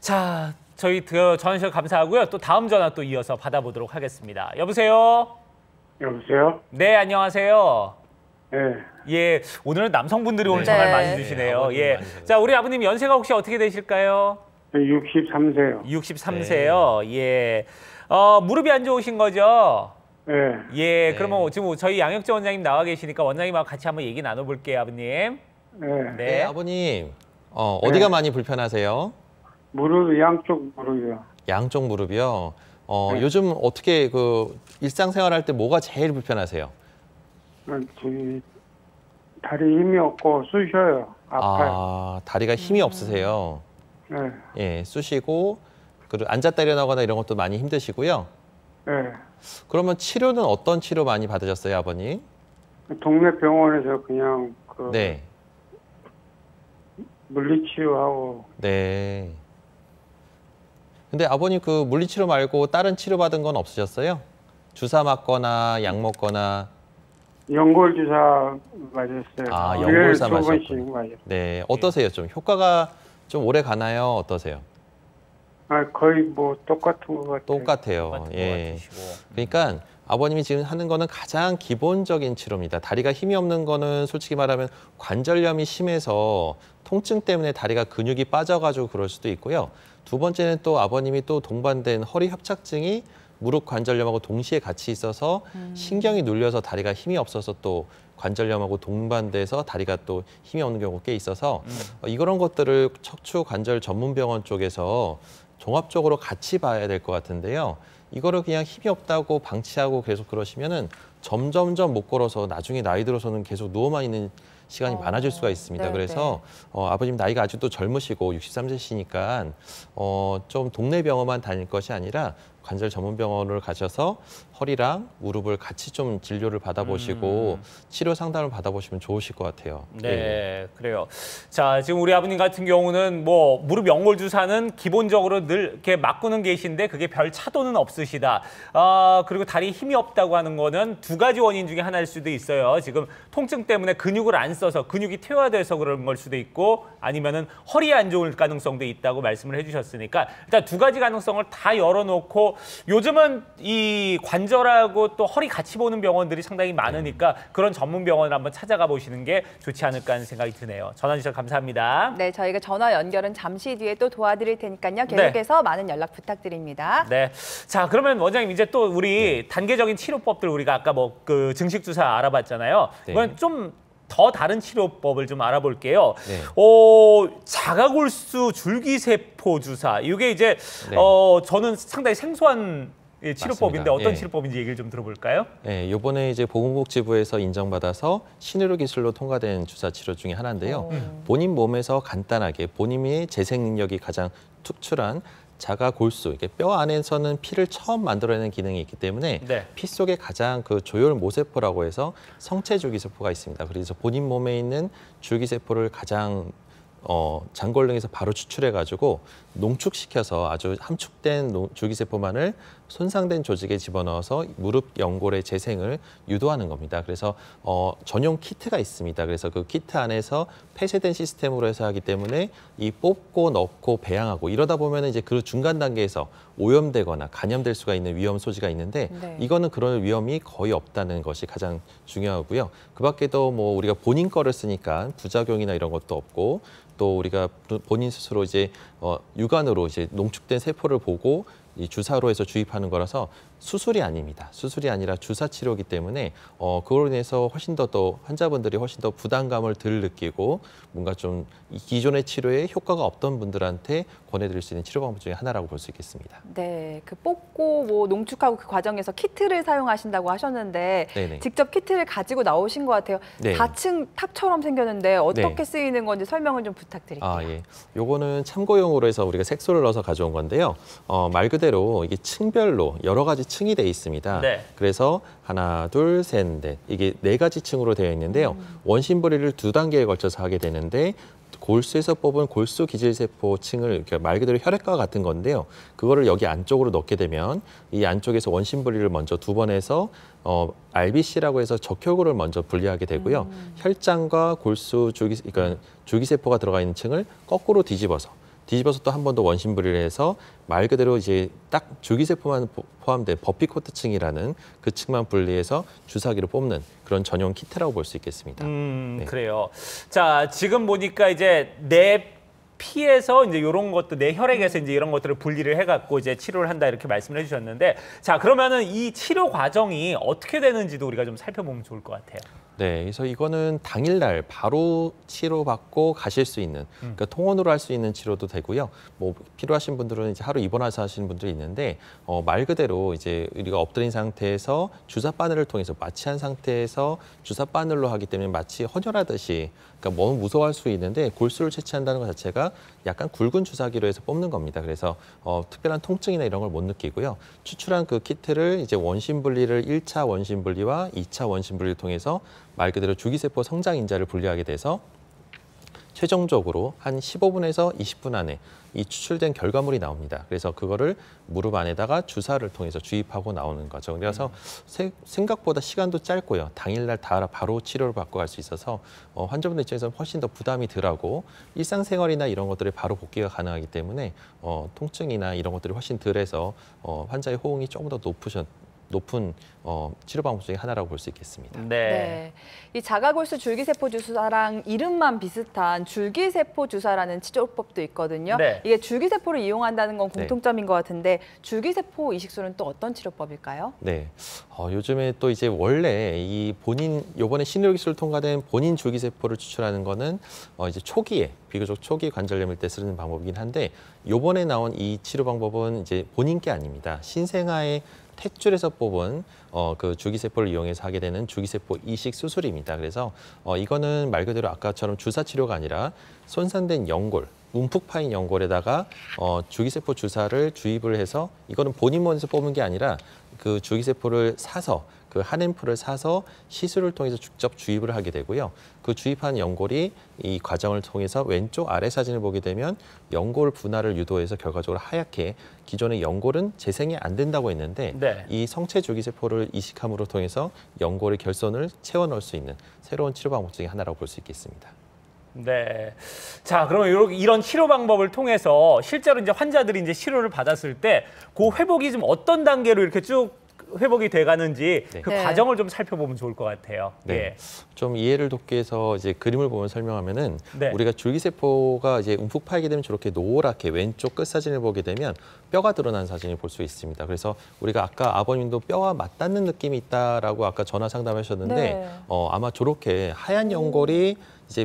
자, 저희 전화 주셔서 감사하고요. 또 다음 전화 또 이어서 받아보도록 하겠습니다. 여보세요? 여보세요? 네, 안녕하세요. 네. 예, 오늘은 남성분들이 오늘 네. 전화를 많이 주시네요. 네, 예. 많이 주세요. 자, 우리 아버님 연세가 혹시 어떻게 되실까요? 63세요. 63세요. 예. 무릎이 안 좋으신 거죠? 네. 예, 네. 그러면 지금 저희 양혁재 원장님 나와 계시니까 원장님하고 같이 한번 얘기 나눠볼게요, 아버님. 네. 네. 아버님, 어디가 네. 많이 불편하세요? 무릎, 양쪽 무릎이요. 양쪽 무릎이요. 네. 요즘 어떻게 일상생활할 때 뭐가 제일 불편하세요? 저기, 다리 힘이 없고 쑤셔요. 아파요. 아, 다리가 힘이 없으세요. 네. 예, 쑤시고 그리고 앉았다 일어나거나 이런 것도 많이 힘드시고요. 네. 그러면 치료는 어떤 치료 많이 받으셨어요, 아버님? 동네 병원에서 그냥 네. 물리치료하고 네. 근데 아버님 물리치료 말고 다른 치료 받은 건 없으셨어요? 주사 맞거나 약 먹거나. 연골주사 맞았어요. 아, 일주일에 연골사 2번씩 맞으셨군요. 맞아요. 네. 어떠세요? 좀 효과가 좀 오래 가나요? 어떠세요? 거의 뭐 똑같은 것 같아요. 똑같아요. 똑같은 것 예. 같으시고. 그러니까 아버님이 지금 하는 거는 가장 기본적인 치료입니다. 다리가 힘이 없는 거는 솔직히 말하면 관절염이 심해서 통증 때문에 다리가 근육이 빠져가지고 그럴 수도 있고요. 두 번째는 또 아버님이 또 동반된 허리 협착증이 무릎 관절염하고 동시에 같이 있어서 신경이 눌려서 다리가 힘이 없어서 또 관절염하고 동반돼서 다리가 또 힘이 없는 경우가 꽤 있어서 이런 것들을 척추 관절 전문 병원 쪽에서 종합적으로 같이 봐야 될 것 같은데요. 이거를 그냥 힘이 없다고 방치하고 계속 그러시면은 점점점 못 걸어서 나중에 나이 들어서는 계속 누워만 있는 시간이 많아질 수가 있습니다. 네, 그래서 아버님 나이가 아직도 젊으시고 63세시니까 좀 동네 병원만 다닐 것이 아니라 관절 전문 병원을 가셔서 허리랑 무릎을 같이 좀 진료를 받아보시고 치료 상담을 받아보시면 좋으실 것 같아요. 네, 그래요. 자, 지금 우리 아버님 같은 경우는 뭐 무릎 연골 주사는 기본적으로 늘 이렇게 맞고는 계신데 그게 별 차도는 없으시다. 그리고 다리 힘이 없다고 하는 거는 두 가지 원인 중에 하나일 수도 있어요. 지금 통증 때문에 근육을 안 써서 근육이 퇴화돼서 그런 걸 수도 있고 아니면은 허리에 안 좋을 가능성도 있다고 말씀을 해주셨으니까 일단 두 가지 가능성을 다 열어놓고 요즘은 이 관절하고 또 허리 같이 보는 병원들이 상당히 많으니까 그런 전문 병원을 한번 찾아가 보시는 게 좋지 않을까 하는 생각이 드네요. 전화 주셔서 감사합니다. 네, 저희가 전화 연결은 잠시 뒤에 또 도와드릴 테니까요. 계속해서 많은 연락 부탁드립니다. 네. 자, 그러면 원장님 이제 또 우리 단계적인 치료법들 우리가 아까 뭐 그 증식 주사 알아봤잖아요. 네. 이건 좀 더 다른 치료법을 좀 알아볼게요. 네. 자가골수 줄기세포 주사. 이게 이제 네. 저는 상당히 생소한 치료법인데 맞습니다. 어떤 예. 치료법인지 얘기를 좀 들어볼까요? 네, 이번에 이제 보건복지부에서 인정받아서 신의료 기술로 통과된 주사 치료 중에 하나인데요. 본인 몸에서 간단하게 본인의 재생 능력이 가장 특출한 자가 골수, 이게 뼈 안에서는 피를 처음 만들어내는 기능이 있기 때문에 네. 피 속에 가장 조혈 모세포라고 해서 성체 줄기세포가 있습니다. 그래서 본인 몸에 있는 줄기세포를 가장 장골릉에서 바로 추출해가지고 농축시켜서 아주 함축된 줄기세포만을 손상된 조직에 집어넣어서 무릎 연골의 재생을 유도하는 겁니다. 그래서 전용 키트가 있습니다. 그래서 그 키트 안에서 폐쇄된 시스템으로 해서 하기 때문에 이 뽑고 넣고 배양하고 이러다 보면 이제 그 중간 단계에서 오염되거나 간염될 수가 있는 위험 소지가 있는데 네. 이거는 그런 위험이 거의 없다는 것이 가장 중요하고요. 그 밖에도 뭐 우리가 본인 거를 쓰니까 부작용이나 이런 것도 없고 또 우리가 본인 스스로 이제 육안으로 이제 농축된 세포를 보고 이 주사로 해서 주입하는 거라서 수술이 아닙니다. 수술이 아니라 주사 치료이기 때문에 그걸로 인해서 훨씬 더 또 환자분들이 훨씬 더 부담감을 덜 느끼고 뭔가 좀 기존의 치료에 효과가 없던 분들한테 권해드릴 수 있는 치료 방법 중에 하나라고 볼 수 있겠습니다. 네, 뽑고 뭐 농축하고 그 과정에서 키트를 사용하신다고 하셨는데 네네. 직접 키트를 가지고 나오신 것 같아요. 네. 4층 탑처럼 생겼는데 어떻게 네. 쓰이는 건지 설명을 좀 부탁드릴게요. 예. 요거는 참고용으로 해서 우리가 색소를 넣어서 가져온 건데요. 말 그대로 이게 층별로 여러 가지 층이 돼 있습니다. 네. 그래서 하나, 둘, 셋, 넷. 이게 4가지 층으로 되어 있는데요. 원심 분리를 2단계에 걸쳐서 하게 되는데 골수에서 뽑은 골수 기질세포 층을 이렇게 말 그대로 혈액과 같은 건데요. 그거를 여기 안쪽으로 넣게 되면 이 안쪽에서 원심 분리를 먼저 2번 해서 RBC라고 해서 적혈구를 먼저 분리하게 되고요. 혈장과 골수 그러니까 줄기세포가 들어가 있는 층을 거꾸로 뒤집어서 뒤집어서 또 한 번 더 원심 분리를 해서 말 그대로 이제 딱 줄기세포만 포함된 버피코트층이라는 그 층만 분리해서 주사기로 뽑는 그런 전용 키트라고 볼 수 있겠습니다. 네. 그래요. 자, 지금 보니까 이제 내 피에서 이제 이런 것도 내 혈액에서 이제 이런 것들을 분리를 해갖고 이제 치료를 한다 이렇게 말씀을 해주셨는데, 자, 그러면은 이 치료 과정이 어떻게 되는지도 우리가 좀 살펴보면 좋을 것 같아요. 네, 그래서 이거는 당일날 바로 치료받고 가실 수 있는, 그러니까 통원으로 할 수 있는 치료도 되고요. 뭐 필요하신 분들은 이제 하루 입원해서 하시는 분들이 있는데, 말 그대로 이제 우리가 엎드린 상태에서 주사 바늘을 통해서 마취한 상태에서 주사 바늘로 하기 때문에 마치 헌혈하듯이, 그러니까 너무 무서워할 수 있는데 골수를 채취한다는 것 자체가 약간 굵은 주사기로 해서 뽑는 겁니다. 그래서 특별한 통증이나 이런 걸 못 느끼고요. 추출한 그 키트를 이제 원심 분리를 1차 원심 분리와 2차 원심 분리를 통해서 말 그대로 줄기세포 성장 인자를 분리하게 돼서 최종적으로 한 15분에서 20분 안에 이 추출된 결과물이 나옵니다. 그래서 그거를 무릎 안에다가 주사를 통해서 주입하고 나오는 거죠. 그래서 생각보다 시간도 짧고요. 당일날 바로 치료를 받고 갈 수 있어서 환자분들 입장에서는 훨씬 더 부담이 덜하고 일상생활이나 이런 것들이 바로 복귀가 가능하기 때문에 통증이나 이런 것들이 훨씬 덜해서 환자의 호응이 조금 더 높은 치료 방법 중에 하나라고 볼 수 있겠습니다. 네. 이 자가골수 줄기세포 주사랑 이름만 비슷한 줄기세포 주사라는 치료법도 있거든요. 네. 이게 줄기세포를 이용한다는 건 공통점인 것 같은데 줄기세포 이식술은 또 어떤 치료법일까요? 네. 요즘에 또 이제 원래 요번에 신의료 기술 통과된 본인 줄기세포를 추출하는 거는 이제 비교적 초기 관절염일 때 쓰는 방법이긴 한데 요번에 나온 이 치료 방법은 이제 본인 게 아닙니다. 신생아의 탯줄에서 뽑은 그 줄기세포를 이용해서 하게 되는 줄기세포 이식 수술입니다. 그래서 이거는 말 그대로 아까처럼 주사 치료가 아니라 손상된 연골, 움푹 파인 연골에다가 줄기세포 주사를 주입을 해서 이거는 본인 몸에서 뽑은 게 아니라 그 줄기세포를 사서 그 한 앰플을 사서 시술을 통해서 직접 주입을 하게 되고요. 그 주입한 연골이 이 과정을 통해서 왼쪽 아래 사진을 보게 되면 연골 분할을 유도해서 결과적으로 하얗게 기존의 연골은 재생이 안 된다고 했는데 이 성체 줄기세포를 이식함으로 통해서 연골의 결손을 채워 넣을 수 있는 새로운 치료 방법 중에 하나라고 볼 수 있겠습니다. 네. 자, 그러면 이런 치료 방법을 통해서 실제로 이제 환자들이 이제 치료를 받았을 때 그 회복이 좀 어떤 단계로 이렇게 쭉 회복이 돼가는지 그 과정을 좀 살펴보면 좋을 것 같아요. 네. 예. 좀 이해를 돕기 위해서 이제 그림을 보면 설명하면은 우리가 줄기세포가 이제 움푹 파이게 되면 저렇게 노랗게 왼쪽 끝 사진을 보게 되면 뼈가 드러난 사진을 볼 수 있습니다. 그래서 우리가 아까 아버님도 뼈와 맞닿는 느낌이 있다라고 아까 전화 상담하셨는데 아마 저렇게 하얀 연골이 이제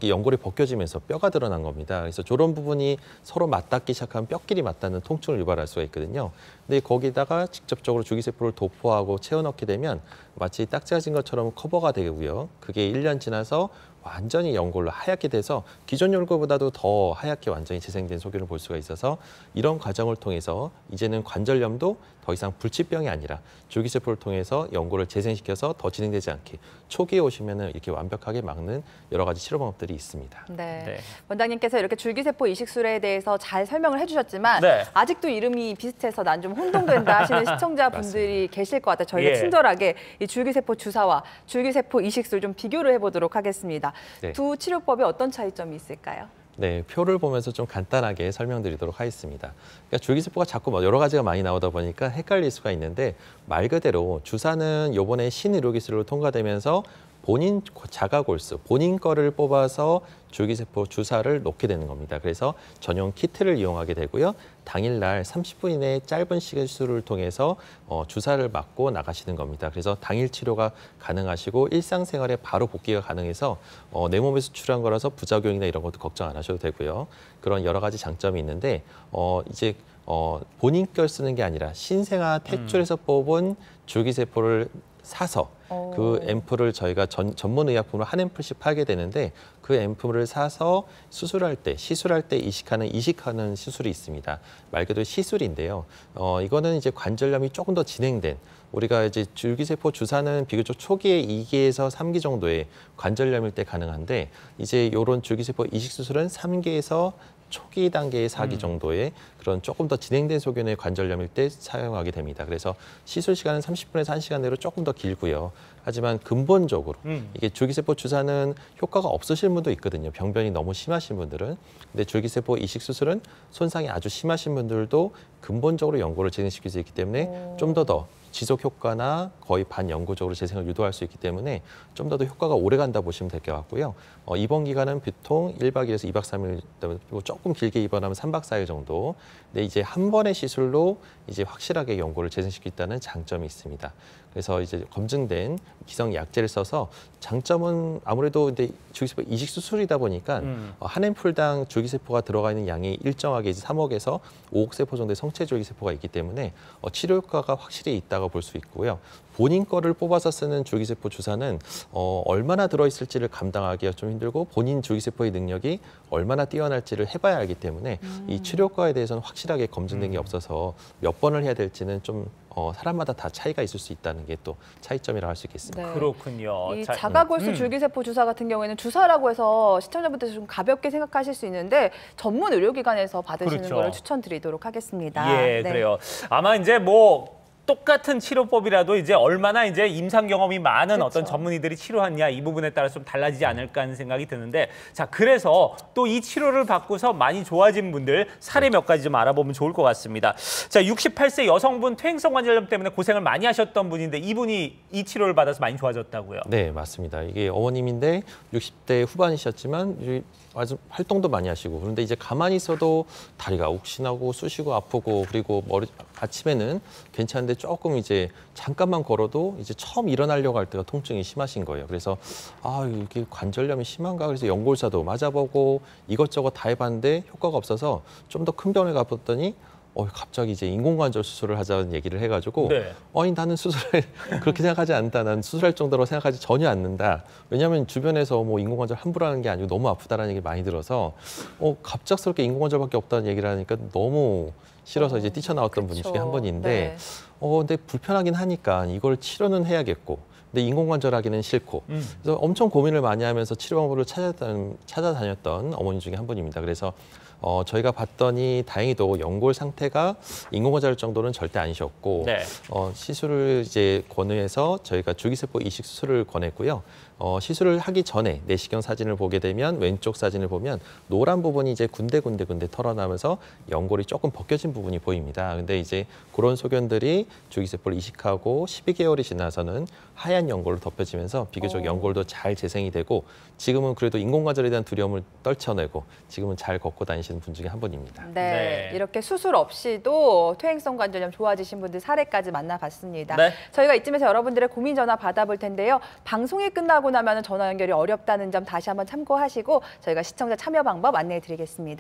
연골이 벗겨지면서 뼈가 드러난 겁니다. 그래서 저런 부분이 서로 맞닿기 시작하면 뼈끼리 맞닿는 통증을 유발할 수가 있거든요. 근데 거기다가 직접적으로 줄기세포를 도포하고 채워 넣게 되면 마치 딱지가 것처럼 커버가 되고요. 그게 1년 지나서 완전히 연골로 하얗게 돼서 기존 연골보다도 더 하얗게 완전히 재생된 소견을 볼 수가 있어서 이런 과정을 통해서 이제는 관절염도 더 이상 불치병이 아니라 줄기세포를 통해서 연골을 재생시켜서 더 진행되지 않게 초기에 오시면 이렇게 완벽하게 막는 여러 가지 치료 방법들이 있습니다. 네. 원장님께서 이렇게 줄기세포 이식술에 대해서 잘 설명을 해주셨지만 아직도 이름이 비슷해서 난 좀 혼동된다 하시는 시청자분들이 계실 것 같아요. 저희가 친절하게 이 줄기세포 주사와 줄기세포 이식술 좀 비교를 해보도록 하겠습니다. 두 치료법에 어떤 차이점이 있을까요? 네, 표를 보면서 좀 간단하게 설명드리도록 하겠습니다. 그러니까 줄기세포가 자꾸 여러 가지가 많이 나오다 보니까 헷갈릴 수가 있는데 말 그대로 주사는 이번에 신의료기술로 통과되면서 본인 자가골수, 본인 거를 뽑아서 줄기세포 주사를 놓게 되는 겁니다. 그래서 전용 키트를 이용하게 되고요. 당일날 30분 이내 짧은 시술을 통해서 주사를 맞고 나가시는 겁니다. 그래서 당일 치료가 가능하시고 일상생활에 바로 복귀가 가능해서 내 몸에서 추출한 거라서 부작용이나 이런 것도 걱정 안 하셔도 되고요. 그런 여러 가지 장점이 있는데 이제 본인 걸 쓰는 게 아니라 신생아 탯줄에서 뽑은 줄기세포를 사서 그 앰플을 저희가 전문 의약품으로 한 앰플씩 팔게 되는데 그 앰플을 사서 시술할 때 이식하는 시술이 있습니다. 말 그대로 시술인데요. 이거는 이제 관절염이 조금 더 진행된 우리가 이제 줄기세포 주사는 비교적 초기에 2기에서 3기 정도의 관절염일 때 가능한데 이제 이런 줄기세포 이식 수술은 3기에서 초기 단계의 사기 정도의 그런 조금 더 진행된 소견의 관절염일 때 사용하게 됩니다. 그래서 시술 시간은 30분에서 1시간 내로 조금 더 길고요. 하지만 근본적으로 이게 줄기세포 주사는 효과가 없으신 분도 있거든요. 병변이 너무 심하신 분들은. 근데 줄기세포 이식 수술은 손상이 아주 심하신 분들도 근본적으로 연골을 재생시킬 수 있기 때문에 좀 더 지속 효과나 거의 반영구적으로 재생을 유도할 수 있기 때문에 좀 더 효과가 오래 간다 보시면 될 것 같고요. 입원 기간은 보통 1박 2일에서 2박 3일, 그리고 조금 길게 입원하면 3박 4일 정도. 근데 이제 한 번의 시술로 이제 확실하게 연골을 재생시키겠다는 장점이 있습니다. 그래서 이제 검증된 기성 약제를 써서 장점은 아무래도 근데 줄기세포 이식 수술이다 보니까 한 앰플당 줄기세포가 들어가 있는 양이 일정하게 이제 3억에서 5억 세포 정도의 성체 줄기세포가 있기 때문에 치료 효과가 확실히 있다고 볼 수 있고요. 본인 거를 뽑아서 쓰는 줄기세포 주사는 얼마나 들어있을지를 감당하기가 좀 힘들고 본인 줄기세포의 능력이 얼마나 뛰어날지를 해봐야 알기 때문에 이 치료 효과에 대해서는 확실하게 검증된 게 없어서 몇 번을 해야 될지는 좀 사람마다 다 차이가 있을 수 있다는 게 또 차이점이라고 할 수 있겠습니다. 네. 그렇군요. 이 자가골수 줄기세포 주사 같은 경우에는 주사라고 해서 시청자분들 좀 가볍게 생각하실 수 있는데 전문 의료기관에서 받으시는 그렇죠. 걸 추천드리도록 하겠습니다. 예, 네. 그래요. 아마 이제 뭐 똑같은 치료법이라도 이제 얼마나 이제 임상 경험이 많은 그렇죠. 어떤 전문의들이 치료하느냐 이 부분에 따라 좀 달라지지 않을까 하는 생각이 드는데, 자, 그래서 또 이 치료를 받고서 많이 좋아진 분들 사례 몇 가지 좀 알아보면 좋을 것 같습니다. 자, 68세 여성분 퇴행성 관절염 때문에 고생을 많이 하셨던 분인데 이분이 이 치료를 받아서 많이 좋아졌다고요? 네, 맞습니다. 이게 어머님인데 60대 후반이셨지만 아주 활동도 많이 하시고, 그런데 이제 가만히 있어도 다리가 욱신하고 쑤시고 아프고, 그리고 아침에는 괜찮은데 조금 이제 잠깐만 걸어도 이제 처음 일어나려고 할 때가 통증이 심하신 거예요. 그래서 이게 관절염이 심한가? 그래서 연골사도 맞아보고 이것저것 다 해봤는데 효과가 없어서 좀 더 큰 병원에 가봤더니 갑자기 이제 인공관절 수술을 하자는 얘기를 해가지고 네. 나는 수술을 그렇게 생각하지 않는다. 난 수술할 정도로 생각하지 전혀 않는다. 왜냐하면 주변에서 뭐 인공관절 함부로 하는 게 아니고 너무 아프다라는 얘기 많이 들어서 갑작스럽게 인공관절밖에 없다는 얘기를 하니까 너무 싫어서 이제 뛰쳐나왔던 분 중에 한 분인데 네. 근데 불편하긴 하니까 이걸 치료는 해야겠고 근데 인공관절 하기는 싫고 그래서 엄청 고민을 많이 하면서 치료 방법을 찾아다녔던 어머니 중에 한 분입니다. 그래서 저희가 봤더니 다행히도 연골 상태가 인공관절 정도는 절대 아니셨고 네. 시술을 이제 권유해서 저희가 줄기세포 이식 수술을 권했고요. 시술을 하기 전에 내시경 사진을 보게 되면 왼쪽 사진을 보면 노란 부분이 이제 군데군데 털어나면서 연골이 조금 벗겨진 부분이 보입니다. 근데 이제 그런 소견들이 줄기세포를 이식하고 12개월이 지나서는 하얀 연골로 덮여지면서 비교적 연골도 잘 재생이 되고 지금은 그래도 인공관절에 대한 두려움을 떨쳐내고 지금은 잘 걷고 다니시는 분 중에 한 분입니다. 네, 이렇게 수술 없이도 퇴행성 관절염 좋아지신 분들 사례까지 만나봤습니다. 네. 저희가 이쯤에서 여러분들의 고민 전화 받아볼 텐데요. 방송이 끝나고 나면 전화 연결이 어렵다는 점 다시 한번 참고하시고 저희가 시청자 참여 방법 안내해 드리겠습니다.